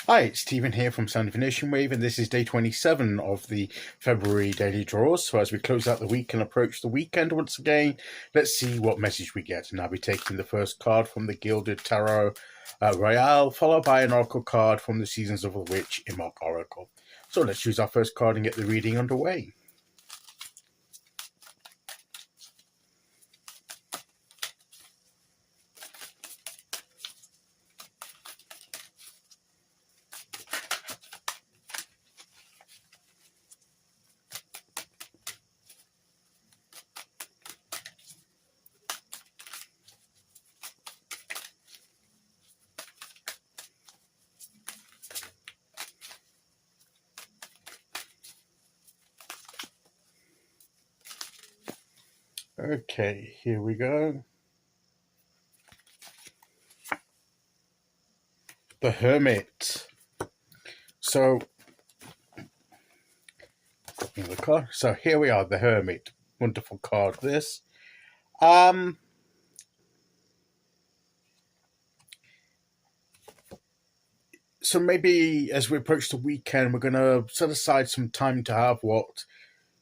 Hi, it's Stephen here from Sound of a Nation Wave, and this is day 27 of the February daily draws. So as we close out the week and approach the weekend once again, let's see what message we get. And I'll be taking the first card from the Gilded Tarot Royale, followed by an Oracle card from the Seasons of the Witch Imbolc Oracle. So let's choose our first card and get the reading underway. Okay, here we go. The Hermit. So here we are, the Hermit. Wonderful card, this. So maybe as we approach the weekend, we're going to set aside some time to have what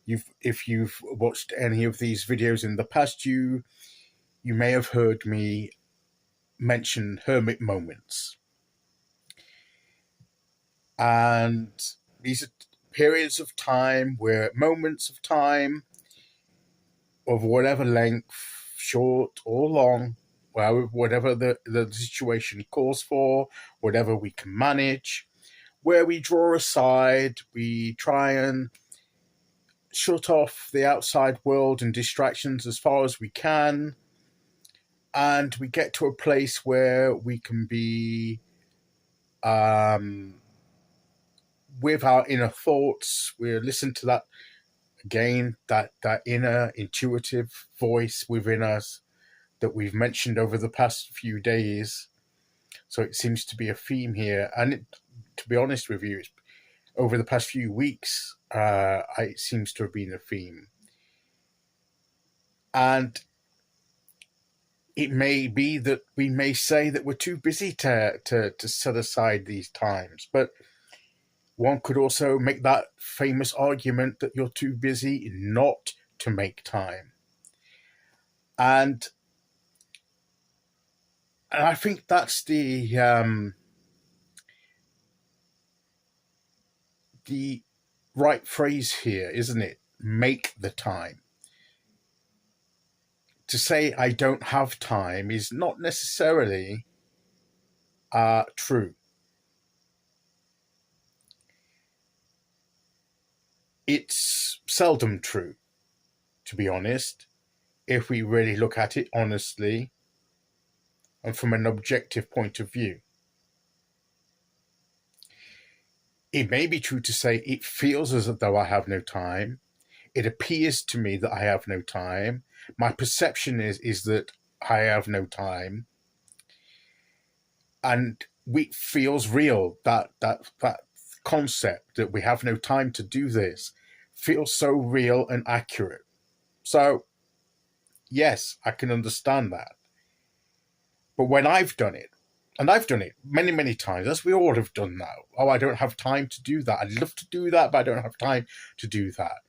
if you've watched any of these videos in the past, you may have heard me mention hermit moments. And these are periods of time where moments of time of whatever length, short or long, whatever the situation calls for, whatever we can manage, where we draw aside, we try and shut off the outside world and distractions as far as we can, and we get to a place where we can be with our inner thoughts. We listen to that again, that inner intuitive voice within us that we've mentioned over the past few days. So it seems to be a theme here, and to be honest with you, over the past few weeks, it seems to have been a theme. And it may be that we may say that we're too busy to set aside these times, but one could also make that famous argument that you're too busy not to make time. And I think that's the right phrase here, isn't it? Make the time. To say I don't have time is not necessarily true. It's seldom true, to be honest, if we really look at it honestly and from an objective point of view. It may be true to say it feels as though I have no time. It appears to me that I have no time. My perception is that I have no time. And it feels real, that concept that we have no time to do this feels so real and accurate. So, yes, I can understand that. But when I've done it, and I've done it many, many times, as we all have done now. Oh, I don't have time to do that. I'd love to do that, but I don't have time to do that.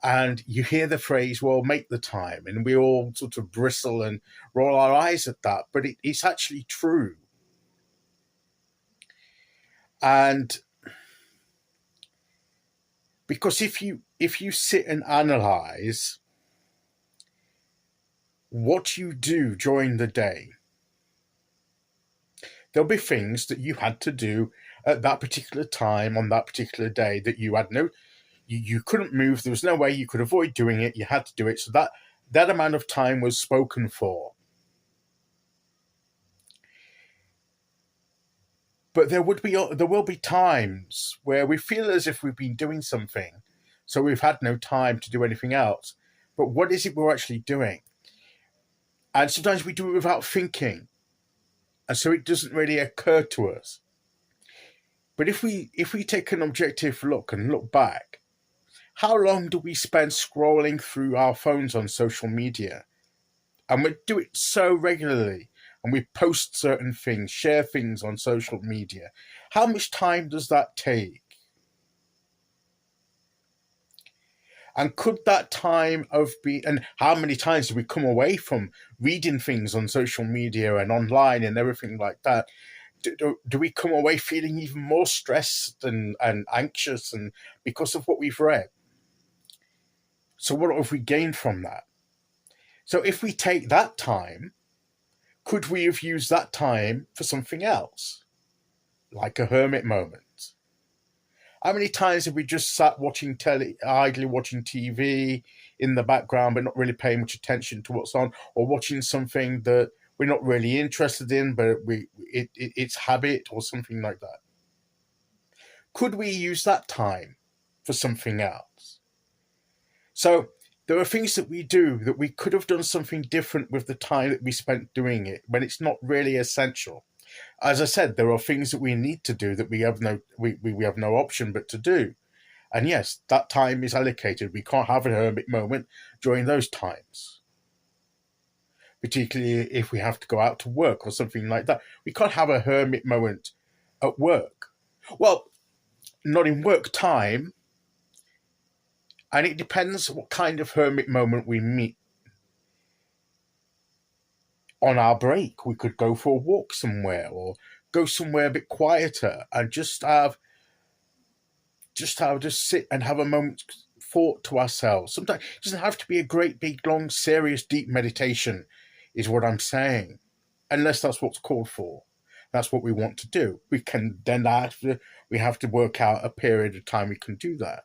And you hear the phrase, well, make the time. And we all sort of bristle and roll our eyes at that. But it's actually true. And because if you sit and analyze what you do during the day, there'll be things that you had to do at that particular time on that particular day that you had you couldn't move. There was no way you could avoid doing it. You had to do it. So that amount of time was spoken for. But there will be times where we feel as if we've been doing something, so we've had no time to do anything else. But what is it we're actually doing? And sometimes we do it without thinking. And so it doesn't really occur to us. But if we take an objective look and look back, how long do we spend scrolling through our phones on social media? And we do it so regularly. and we post certain things, share things on social media, how much time does that take? And could that time have been, and how many times do we come away from reading things on social media and online and everything like that? Do we come away feeling even more stressed and anxious and because of what we've read? So what have we gained from that? So if we take that time, could we have used that time for something else, like a hermit moment? How many times have we just sat watching idly watching TV in the background, but not really paying much attention to what's on, or watching something that we're not really interested in, but it's habit or something like that? Could we use that time for something else? So there are things that we do that we could have done something different with the time that we spent doing it when it's not really essential. As I said, there are things that we need to do that we have no option but to do. And yes, that time is allocated. We can't have a hermit moment during those times, particularly if we have to go out to work or something like that. We can't have a hermit moment at work. Well, not in work time, and it depends what kind of hermit moment we meet. On our break, we could go for a walk somewhere or go somewhere a bit quieter and just sit and have a moment's thought to ourselves. Sometimes it doesn't have to be a great big long serious deep meditation, is what I'm saying, unless that's what's called for. That's what we want to do. We can then we have to work out a period of time we can do that.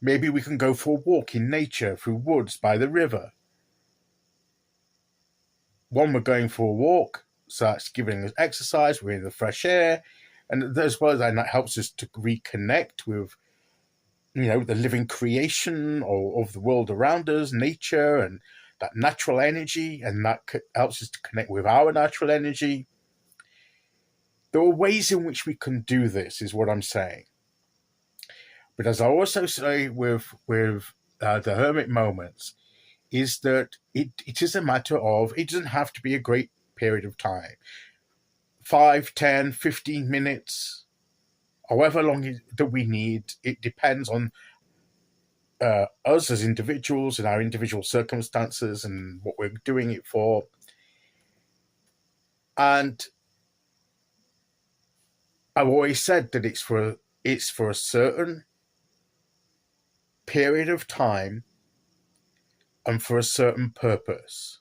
Maybe we can go for a walk in nature, through woods, by the river. One, we're going for a walk, so that's giving us exercise, we're in the fresh air, and as well as that helps us to reconnect with, the living creation of the world around us, nature, and that natural energy, and that helps us to connect with our natural energy. There are ways in which we can do this, is what I'm saying. But as I also say with the hermit moments, is that it is a matter of, it doesn't have to be a great period of time. 5, 10, 15 minutes, however long that we need. It depends on us as individuals and our individual circumstances and what we're doing it for. And I've always said that it's for a certain period of time and for a certain purpose.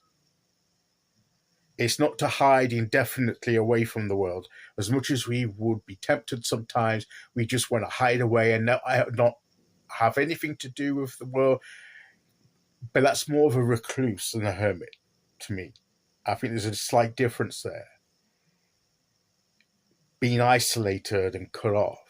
It's not to hide indefinitely away from the world. As much as we would be tempted sometimes, we just want to hide away and not have anything to do with the world. But that's more of a recluse than a hermit, to me. I think there's a slight difference there. Being isolated and cut off.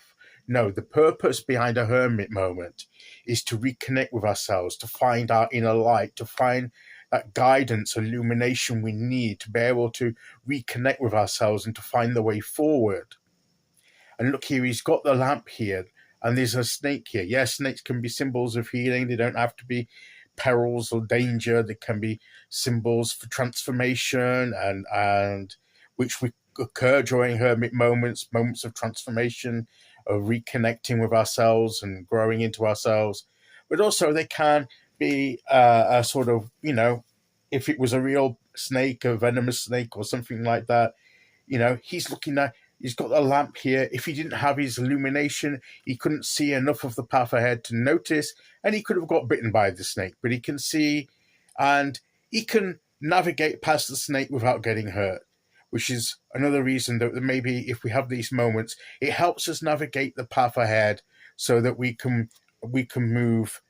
No, the purpose behind a hermit moment is to reconnect with ourselves, to find our inner light, to find that guidance, illumination we need to be able to reconnect with ourselves and to find the way forward. And look here, he's got the lamp here, and there's a snake here. Yes, snakes can be symbols of healing. They don't have to be perils or danger. They can be symbols for transformation and which we occur during hermit moments of transformation, of reconnecting with ourselves and growing into ourselves. But also they can be a sort of, if it was a real snake, a venomous snake or something like that, he's got a lamp here. If he didn't have his illumination, he couldn't see enough of the path ahead to notice, and he could have got bitten by the snake, but he can see and he can navigate past the snake without getting hurt, which is another reason that maybe if we have these moments, it helps us navigate the path ahead so that we can move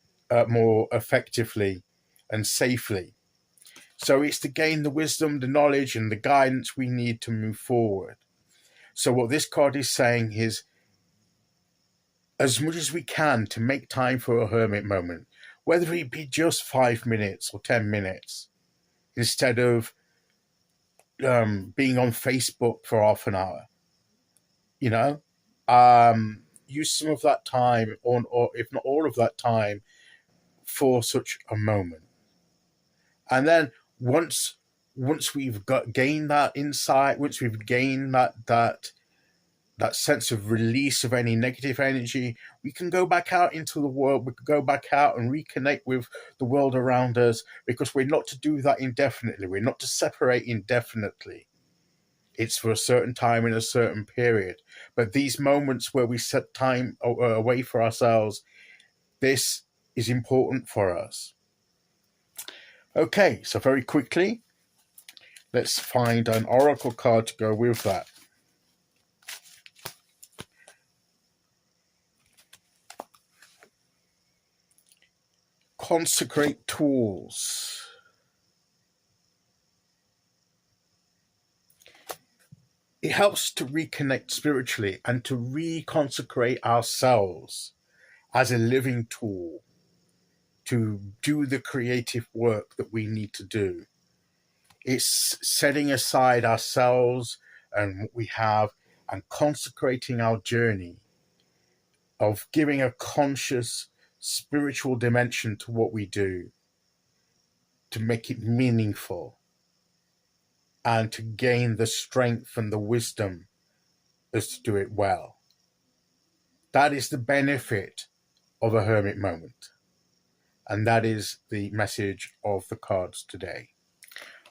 more effectively and safely. So it's to gain the wisdom, the knowledge, and the guidance we need to move forward. So what this card is saying is, as much as we can, to make time for a hermit moment, whether it be just 5 minutes or 10 minutes, instead of being on Facebook for half an hour. Use some of that time, or if not all of that time, for such a moment. And then once we've gained that insight, once we've gained that sense of release of any negative energy, we can go back out into the world. We can go back out and reconnect with the world around us, because we're not to do that indefinitely. We're not to separate indefinitely. It's for a certain time in a certain period. But these moments where we set time away for ourselves, this is important for us. Okay, so very quickly, let's find an oracle card to go with that. Consecrate tools. It helps to reconnect spiritually and to reconsecrate ourselves as a living tool to do the creative work that we need to do. It's setting aside ourselves and what we have and consecrating our journey of giving a conscious spiritual dimension to what we do, to make it meaningful, and to gain the strength and the wisdom as to do it well. That is the benefit of a hermit moment. And that is the message of the cards today.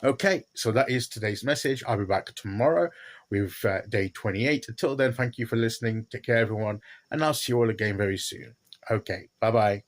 Okay, so that is today's message. I'll be back tomorrow with day 28. Until then, thank you for listening. Take care, everyone. And I'll see you all again very soon. Okay, bye-bye.